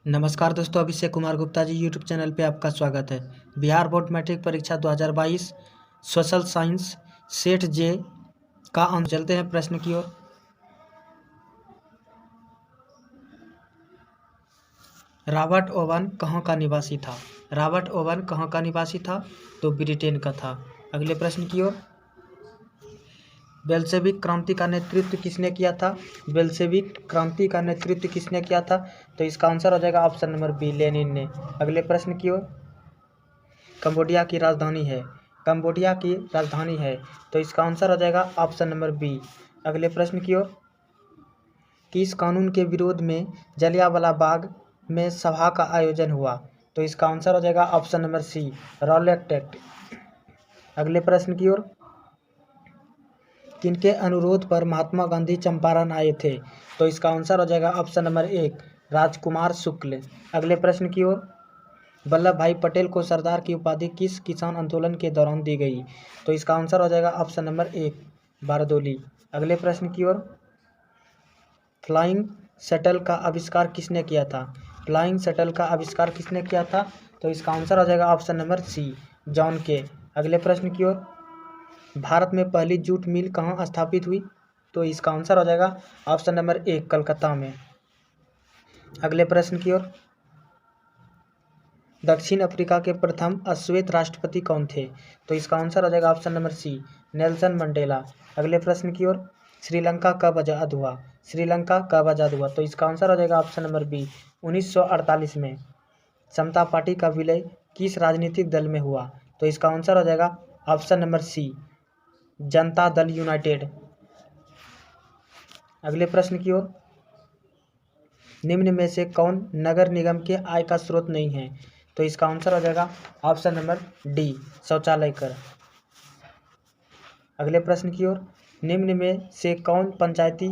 नमस्कार दोस्तों, Abhishek Kumar Gupta ji YouTube channel पे आपका स्वागत है। बिहार बोर्ड मैट्रिक परीक्षा 2022 सोशल साइंस सेट जे का अंक। चलते हैं प्रश्न की ओर। रॉबर्ट ओवन कहाँ का निवासी था? रॉबर्ट ओवन कहाँ का निवासी था? तो ब्रिटेन का था। अगले प्रश्न की ओर। बेल्शेविक क्रांति का नेतृत्व किसने किया था? बेल्शेविक क्रांति का नेतृत्व किसने किया था? तो इसका आंसर हो जाएगा ऑप्शन नंबर बी, लेनिन ने। अगले प्रश्न की ओर। कंबोडिया की राजधानी है। कंबोडिया की राजधानी है, तो इसका आंसर हो जाएगा ऑप्शन नंबर बी। अगले प्रश्न की ओर। किस कानून के विरोध में जलियांवाला बाग में सभा का आयोजन हुआ? तो इसका आंसर हो जाएगा option number C, Rowlatt act. अगले प्रश्न की ओर। किनके अनुरोध पर महात्मा गांधी चंपारण आए थे? तो इसका आंसर हो जाएगा ऑप्शन नंबर एक, राजकुमार शुक्ल। अगले प्रश्न की ओर। वल्लभ भाई पटेल को सरदार की उपाधि किस किसान आंदोलन के दौरान दी गई? तो इसका आंसर हो जाएगा ऑप्शन नंबर एक, बारदोली। अगले प्रश्न की ओर। फ्लाइंग शटल का आविष्कार किसने किया था? फ्लाइंग शटल का आविष्कार किसने किया था? तो इसका आंसर हो जाएगा ऑप्शन नंबर सी, जॉन के। अगले प्रश्न की ओर। भारत में पहली जूट मिल कहाँ स्थापित हुई? तो इसका आंसर हो जाएगा ऑप्शन नंबर एक, कलकत्ता में। अगले प्रश्न की ओर। दक्षिण अफ्रीका के प्रथम अश्वेत राष्ट्रपति कौन थे? तो इसका आंसर हो जाएगा option number C, Nelson Mandela. अगले प्रश्न की ओर। श्रीलंका कब आज़ाद हुआ? श्रीलंका कब आज़ाद हुआ? तो इसका आंसर हो जाएगा ऑप्शन नंबर बी, 1948 में। समता पार्टी का विलय किस राजनीतिक दल में हुआ? तो इसका आंसर हो जाएगा ऑप्शन नंबर सी, जनता दल यूनाइटेड। अगले प्रश्न की ओर। निम्न में से कौन नगर निगम के आय का स्रोत नहीं है? तो इसका आंसर हो जाएगा ऑप्शन नंबर डी, शौचालय कर। अगले प्रश्न की ओर। निम्न में से कौन पंचायती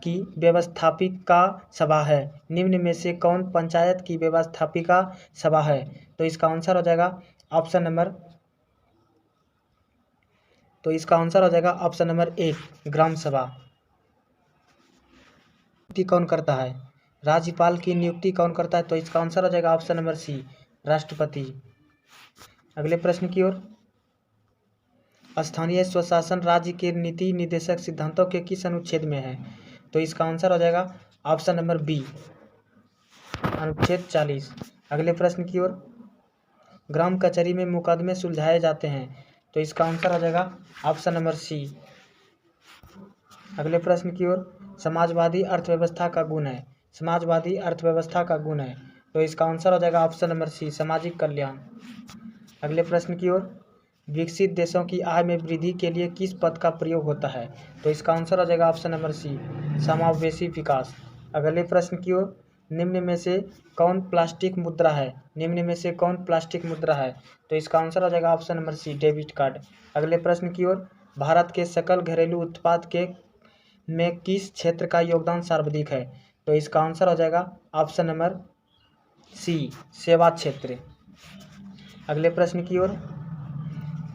की व्यवस्थापिका सभा है? निम्न में से कौन पंचायत की व्यवस्थापिका सभा है? तो इसका आंसर हो जाएगा ऑप्शन नंबर एक, ग्राम सभा। नियुक्ति कौन करता है? राज्यपाल की नियुक्ति कौन करता है? तो इसका आंसर हो जाएगा ऑप्शन नंबर सी, राष्ट्रपति। अगले प्रश्न की ओर। स्थानीय स्वशासन राज्य के नीति निर्देशक सिद्धांतों के किस अनुच्छेद में है? तो इसका आंसर हो जाएगा ऑप्शन नंबर बी, अनुच्छेद 40। अगले प्रश्न की ओर। ग्राम कचहरी में मुकदमे सुलझाए जाते हैं, तो इसका आंसर हो जाएगा ऑप्शन नंबर सी। अगले प्रश्न की ओर। समाजवादी अर्थव्यवस्था का गुण है। समाजवादी अर्थव्यवस्था का गुण है, तो इसका आंसर हो जाएगा ऑप्शन नंबर सी, सामाजिक कल्याण। अगले प्रश्न की ओर। विकसित देशों की आय में वृद्धि के लिए किस पद का प्रयोग होता है? तो इसका आंसर हो जाएगा ऑप्शन नंबर सी, समावेशी विकास। अगले प्रश्न की ओर। निम्न में से कौन प्लास्टिक मुद्रा है? निम्न में से कौन प्लास्टिक मुद्रा है? तो इसका आंसर हो जाएगा option number C, debit card. अगले प्रश्न की ओर। भारत के सकल घरेलू उत्पाद के में किस क्षेत्र का योगदान सर्वाधिक है? तो इसका आंसर हो जाएगा ऑप्शन नंबर सी, सेवा क्षेत्र। अगले प्रश्न की ओर।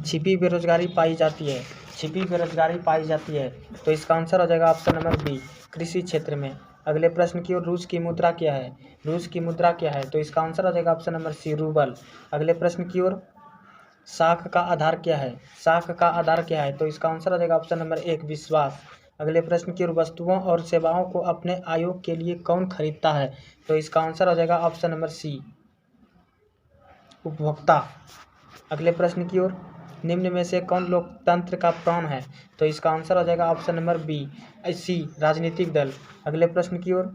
छिपी बेरोजगारी पाई जाती है। छिपी बेरोजगारी पाई जाती है, तो इसका आंसर हो जाएगा ऑप्शन नंबर बी, कृषि क्षेत्र में। अगले प्रश्न की ओर। रूस की मुद्रा क्या है? रूस की मुद्रा क्या है? तो इसका आंसर हो जाएगा ऑप्शन नंबर सी, रूबल। अगले प्रश्न की ओर। साख का आधार क्या है? साख का आधार क्या है? तो इसका आंसर हो जाएगा ऑप्शन नंबर एक, विश्वास। अगले प्रश्न की ओर। वस्तुओं और सेवाओं को अपने आयोग के लिए कौन खरीदता है? तो इसका आंसर हो जाएगा ऑप्शन नंबर सी, उपभोक्ता। अगले प्रश्न की ओर। निम्न में से कौन लोकतंत्र का प्राण है? तो इसका आंसर हो जाएगा ऑप्शन नंबर बी, सी, राजनीतिक दल। अगले प्रश्न की ओर।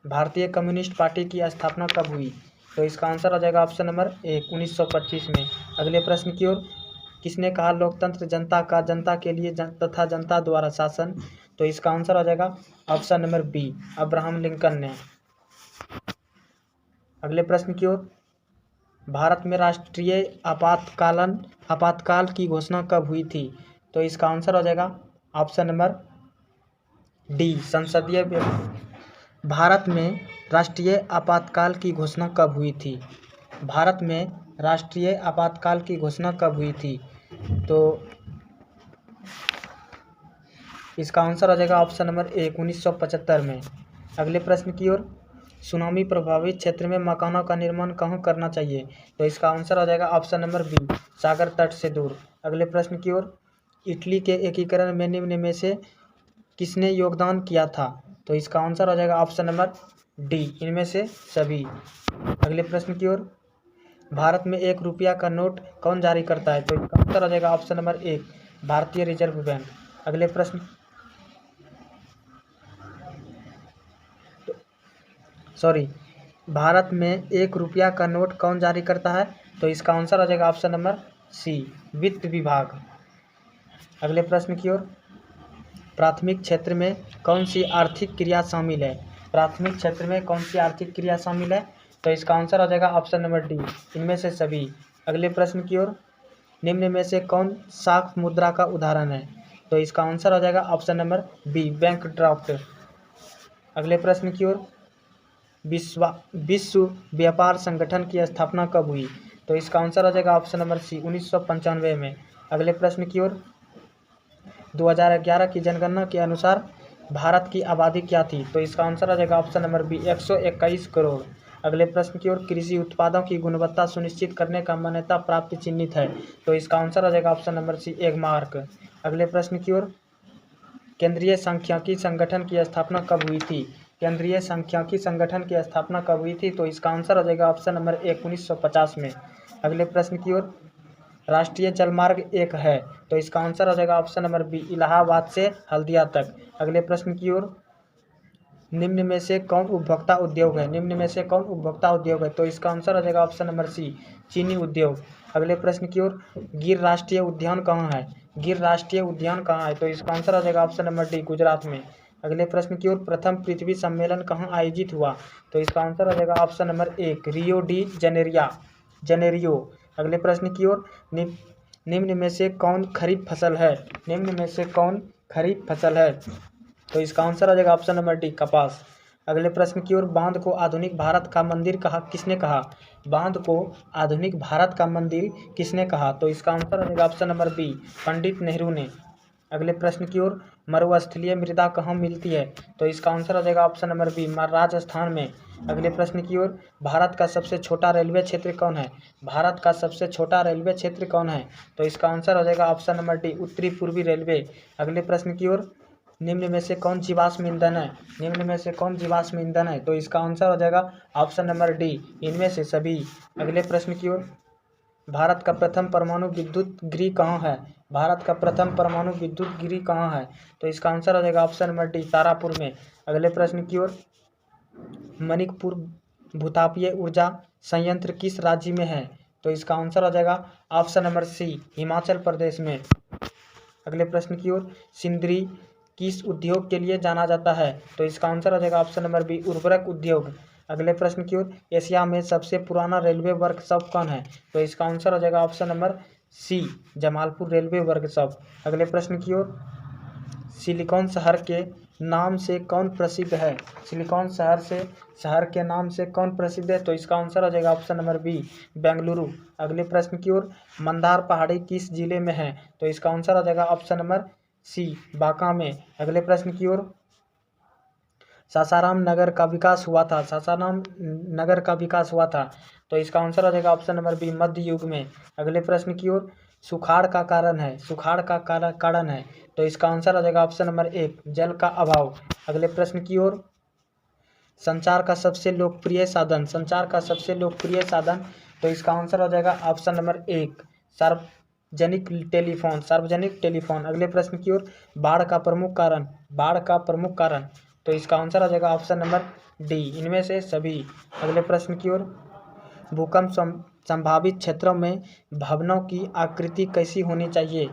भारतीय कम्युनिस्ट पार्टी की स्थापना कब हुई? तो इसका आंसर हो जाएगा ऑप्शन नंबर एक, 1925 में। अगले प्रश्न की ओर। किसने कहा लोकतंत्र जनता का, जनता के लिए तथा जनता द्वारा शासन? तो इसका आंसर हो जाएगा option number B, Abraham Lincoln ने। अगले प्रश्न की ओर। भारत में राष्ट्रीय आपातकाल की घोषणा कब हुई थी? तो इसका आंसर हो जाएगा ऑप्शन नंबर डी, संसदीय। भारत में राष्ट्रीय आपातकाल की घोषणा कब हुई थी? भारत में राष्ट्रीय आपातकाल की घोषणा कब हुई थी? तो इसका आंसर हो जाएगा ऑप्शन नंबर एक, 1975 में। अगले प्रश्न की ओर। सुनामी प्रभावित क्षेत्र में मकानों का निर्माण कहाँ करना चाहिए? तो इसका आंसर हो जाएगा ऑप्शन नंबर बी, सागर तट से दूर। अगले प्रश्न की ओर, इटली के एकीकरण में निम्न में से किसने योगदान किया था? तो इसका आंसर हो जाएगा ऑप्शन नंबर डी, इनमें से सभी। अगले प्रश्न की ओर, भारत में 1 रुपया का नोट कौन जारी करता है? तो इसका आंसर हो जाएगा ऑप्शन नंबर 1, भारतीय रिजर्व बैंक। अगले प्रश्न, भारत में 1 रुपया का नोट कौन जारी करता है? तो इसका आंसर हो जाएगा ऑप्शन नंबर सी, वित्त विभाग। अगले प्रश्न की ओर, प्राथमिक क्षेत्र में कौन सी आर्थिक क्रिया शामिल है? प्राथमिक क्षेत्र में कौन सी आर्थिक क्रिया शामिल है? तो इसका आंसर हो जाएगा ऑप्शन नंबर डी, इनमें से सभी। अगले प्रश्न की ओर, निम्न में से कौन साख मुद्रा का उदाहरण है? तो इसका आंसर हो जाएगा option number B, bank draft. अगले प्रश्न की ओर, विश्व व्यापार संगठन की स्थापना कब हुई? तो इसका आंसर हो जाएगा ऑप्शन नंबर सी, 1995 में। अगले प्रश्न की ओर, 2011 की जनगणना के अनुसार भारत की आबादी क्या थी? तो इसका आंसर हो जाएगा ऑप्शन नंबर बी, 121 करोड़। अगले प्रश्न की ओर, कृषि उत्पादों की गुणवत्ता सुनिश्चित करने का मान्यता प्राप्त चिन्हित है? तो इसका आंसर हो जाएगा ऑप्शन नंबर सी, एगमार्क। अगले प्रश्न की ओर, केंद्रीय सांख्यिकी संगठन की स्थापना कब हुई थी? केंद्रीय सांख्यिकी संगठन की स्थापना कब हुई थी? तो इसका आंसर हो जाएगा ऑप्शन नंबर 1950 में। अगले प्रश्न की ओर, राष्ट्रीय जलमार्ग 1 है, तो इसका आंसर हो जाएगा ऑप्शन नंबर बी, इलाहाबाद से हल्दिया तक। अगले प्रश्न की ओर, निम्न में से कौन उपभोक्ता उद्योग है? निम्न में से कौन उपभोक्ता उद्योग है? तो इसका आंसर हो जाएगा ऑप्शन नंबर सी, चीनी उद्योग। अगले प्रश्न की ओर, गिर राष्ट्रीय उद्यान कहाँ है? गिर राष्ट्रीय उद्यान कहाँ है? तो इसका आंसर हो जाएगा ऑप्शन नंबर डी, गुजरात में। अगले प्रश्न की ओर, प्रथम पृथ्वी सम्मेलन कहाँ आयोजित हुआ? तो इसका आंसर हो जाएगा option number 1, Rio de Janeiro. अगले प्रश्न की ओर, निम्न में से कौन खरीफ फसल है? निम्न में से कौन खरीफ फसल है? तो इसका आंसर हो जाएगा ऑप्शन नंबर डी, कपास। अगले प्रश्न की ओर, बांध को आधुनिक भारत का मंदिर किसने कहा? बांध को आधुनिक भारत का मंदिर किसने कहा? तो इसका आंसर हो जाएगा option number B, Pandit Nehru ने। अगले प्रश्न की ओर, मरुस्थलीय मृदा कहाँ मिलती है? तो इसका आंसर हो जाएगा ऑप्शन नंबर बी, राजस्थान में। अगले प्रश्न की ओर, भारत का सबसे छोटा रेलवे क्षेत्र कौन है? भारत का सबसे छोटा रेलवे क्षेत्र कौन है? तो इसका आंसर हो जाएगा ऑप्शन नंबर डी, उत्तरी पूर्वी रेलवे। अगले प्रश्न की ओर, निम्न में से कौन जीवाश्म ईंधन है? निम्न में से कौन जीवाश्म ईंधन है? तो इसका आंसर हो जाएगा ऑप्शन नंबर डी, इनमें से सभी। अगले प्रश्न की ओर, भारत का प्रथम परमाणु विद्युत गृह कहाँ है? भारत का प्रथम परमाणु विद्युत गृह कहाँ है? तो इसका आंसर हो जाएगा ऑप्शन नंबर डी, तारापुर में। अगले प्रश्न की ओर, मणिकपुर भूतापीय ऊर्जा संयंत्र किस राज्य में है? तो इसका आंसर हो जाएगा ऑप्शन नंबर सी, हिमाचल प्रदेश में। अगले प्रश्न की ओर, सिंदरी किस उद्योग के लिए जाना जाता है? तो इसका आंसर हो जाएगा ऑप्शन नंबर बी, उर्वरक उद्योग। अगले प्रश्न की ओर, एशिया में सबसे पुराना रेलवे वर्कशॉप कौन है? तो इसका आंसर हो जाएगा option number C, Jamalpur railway workshop. अगले प्रश्न की ओर, सिलिकॉन शहर के नाम से कौन प्रसिद्ध है? सिलिकॉन शहर के नाम से कौन प्रसिद्ध है? तो इसका आंसर हो जाएगा ऑप्शन नंबर बी, बेंगलुरु। अगले प्रश्न की ओर, मंदार पहाड़ी किस जिले में है? तो इसका आंसर हो जाएगा ऑप्शन नंबर सी, बांका में। अगले प्रश्न की ओर, सासाराम नगर का विकास हुआ था। सासाराम नगर का विकास हुआ था, तो इसका आंसर हो जाएगा ऑप्शन नंबर बी, मध्य युग में। अगले प्रश्न की ओर, सुखाड़ का कारण है, तो इसका आंसर हो जाएगा ऑप्शन नंबर 1, जल का अभाव। अगले प्रश्न की ओर, संचार का सबसे लोकप्रिय साधन, तो इसका आंसर हो जाएगा ऑप्शन नंबर 1, सार्वजनिक टेलीफोन। अगले प्रश्न की ओर, बाढ़ का प्रमुख कारण, तो इसका आंसर हो जाएगा ऑप्शन नंबर डी, इनमें से सभी। अगले प्रश्न की ओर, भूकंप संभावित क्षेत्रों में भवनों की आकृति कैसी होनी चाहिए?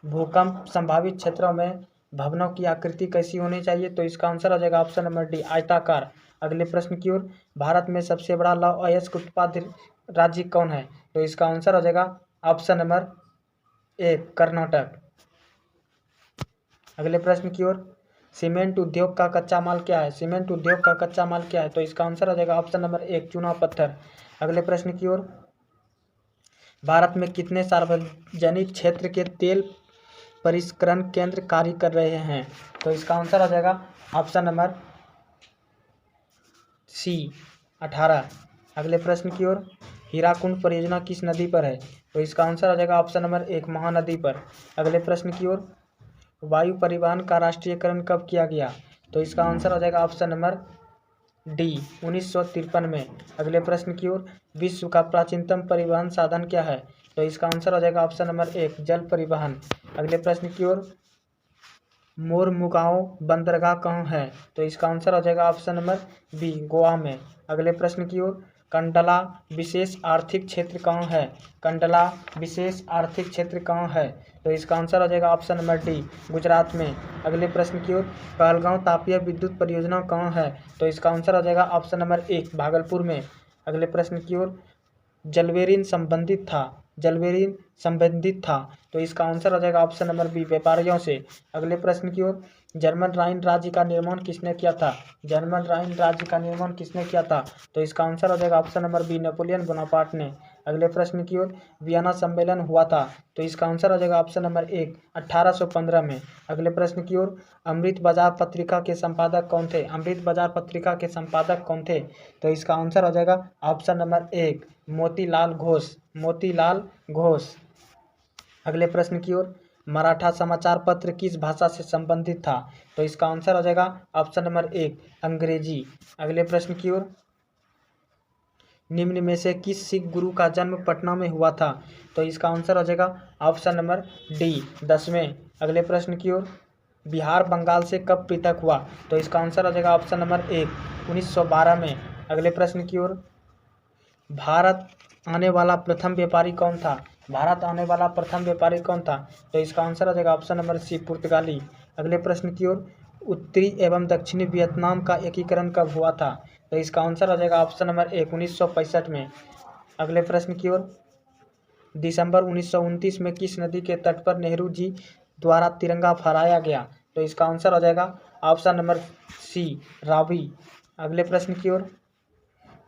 भूकंप संभावित क्षेत्रों में भवनों की आकृति कैसी होनी चाहिए? तो इसका आंसर हो जाएगा ऑप्शन नंबर डी, आयताकार। अगले प्रश्न की ओर, भारत में सबसे बड़ा लौह अयस्क उत्पादक राज्य कौन है? तो इसका आंसर हो जाएगा ऑप्शन नंबर 1, कर्नाटक। अगले प्रश्न की ओर, सीमेंट उद्योग का कच्चा माल क्या है? तो इसका आंसर हो जाएगा ऑप्शन नंबर 1, चूना पत्थर। अगले प्रश्न की ओर, भारत में कितने सार्वजनिक क्षेत्र के तेल परिष्करण केंद्र कार्य कर रहे हैं? तो इसका आंसर हो जाएगा ऑप्शन नंबर सी 18। अगले प्रश्न की ओर, हीराकुंड परियोजना किस नदी पर है? तो इसका आंसर आ जाएगा ऑप्शन नंबर 1 महानदी पर। अगले प्रश्न की ओर, वायु परिवहन का राष्ट्रीयकरण कब किया गया? तो इसका आंसर आ जाएगा ऑप्शन नंबर डी 1953 में। अगले प्रश्न की ओर, विश्व का प्राचीनतम परिवहन साधन क्या है? तो इसका आंसर आ जाएगा ऑप्शन नंबर 1 जल परिवहन। अगले प्रश्न की ओर, मोरमुगांव बंदरगाह कहाँ है? तो इसका आंसर आ जाएगा ऑप्शन नंबर बी गोवा में। अगले प्रश्न की ओर, कंडला विशेष आर्थिक क्षेत्र कहाँ है? कंडला विशेष आर्थिक क्षेत्र कहाँ है? तो इसका आंसर आ जाएगा ऑप्शन नंबर डी गुजरात में। अगले प्रश्न की ओर, कहलगांव तापीय विद्युत परियोजना कहाँ है? तो इसका आंसर आ जाएगा ऑप्शन नंबर 1 भागलपुर में। अगले प्रश्न की ओर, जलवेरिन संबंधित था। तो इसका आंसर आ जाएगा ऑप्शन नंबर बी व्यापारियों से। अगले प्रश्न की ओर, जर्मन राइन राज्य का निर्माण किसने किया था? जर्मन राइन राज्य का निर्माण किसने किया था? तो इसका आंसर आ जाएगा option number B Napoleon Bonaparte ने। अगले प्रश्न की ओर, वियना सम्मेलन हुआ था। तो इसका आंसर आ जाएगा ऑप्शन नंबर 1 1815 में। अगले प्रश्न की ओर, अमृत बाजार पत्रिका के संपादक कौन थे? अमृत बाजार पत्रिका के संपादक कौन थे? तो इसका आंसर आ जाएगा ऑप्शन नंबर 1 मोतीलाल घोष। अगले प्रश्न की ओर, मराठा समाचार पत्र किस भाषा से संबंधित था? तो इसका आंसर आ जाएगा ऑप्शन नंबर 1 अंग्रेजी। अगले प्रश्न की ओर, निम्न में से किस सिख गुरु का जन्म पटना में हुआ था? तो इसका आंसर आ जाएगा ऑप्शन नंबर डी 10वें। अगले प्रश्न की ओर, बिहार बंगाल से कब पृथक हुआ? तो इसका आंसर आ जाएगा ऑप्शन नंबर 1 1912 में। अगले प्रश्न की ओर, भारत आने वाला प्रथम व्यापारी कौन था? भारत आने वाला प्रथम व्यापारी कौन था? तो इसका आंसर आ जाएगा ऑप्शन नंबर सी पुर्तगाली। अगले प्रश्न की ओर, उत्तरी एवं दक्षिणी वियतनाम का एकीकरण कब हुआ था? तो इसका आंसर आ जाएगा ऑप्शन नंबर 1 1965 में। अगले प्रश्न की ओर, दिसंबर 1929 में किस नदी के तट पर नेहरू जी द्वारा तिरंगा फहराया गया? तो इसका आंसर आ जाएगा ऑप्शन नंबर सी रावी। अगले प्रश्न की ओर,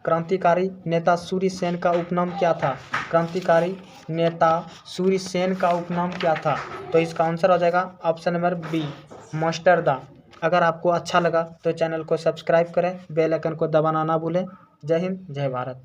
क्रांतिकारी नेता सूर्य सेन का उपनाम क्या था? क्रांतिकारी नेता सूर्य सेन का उपनाम क्या था? तो इसका आंसर आ जाएगा ऑप्शन नंबर बी मास्टर दा। अगर आपको अच्छा लगा तो चैनल को सब्सक्राइब करें, बेल आइकन को दबाना ना भूलें। जय हिंद, जय भारत।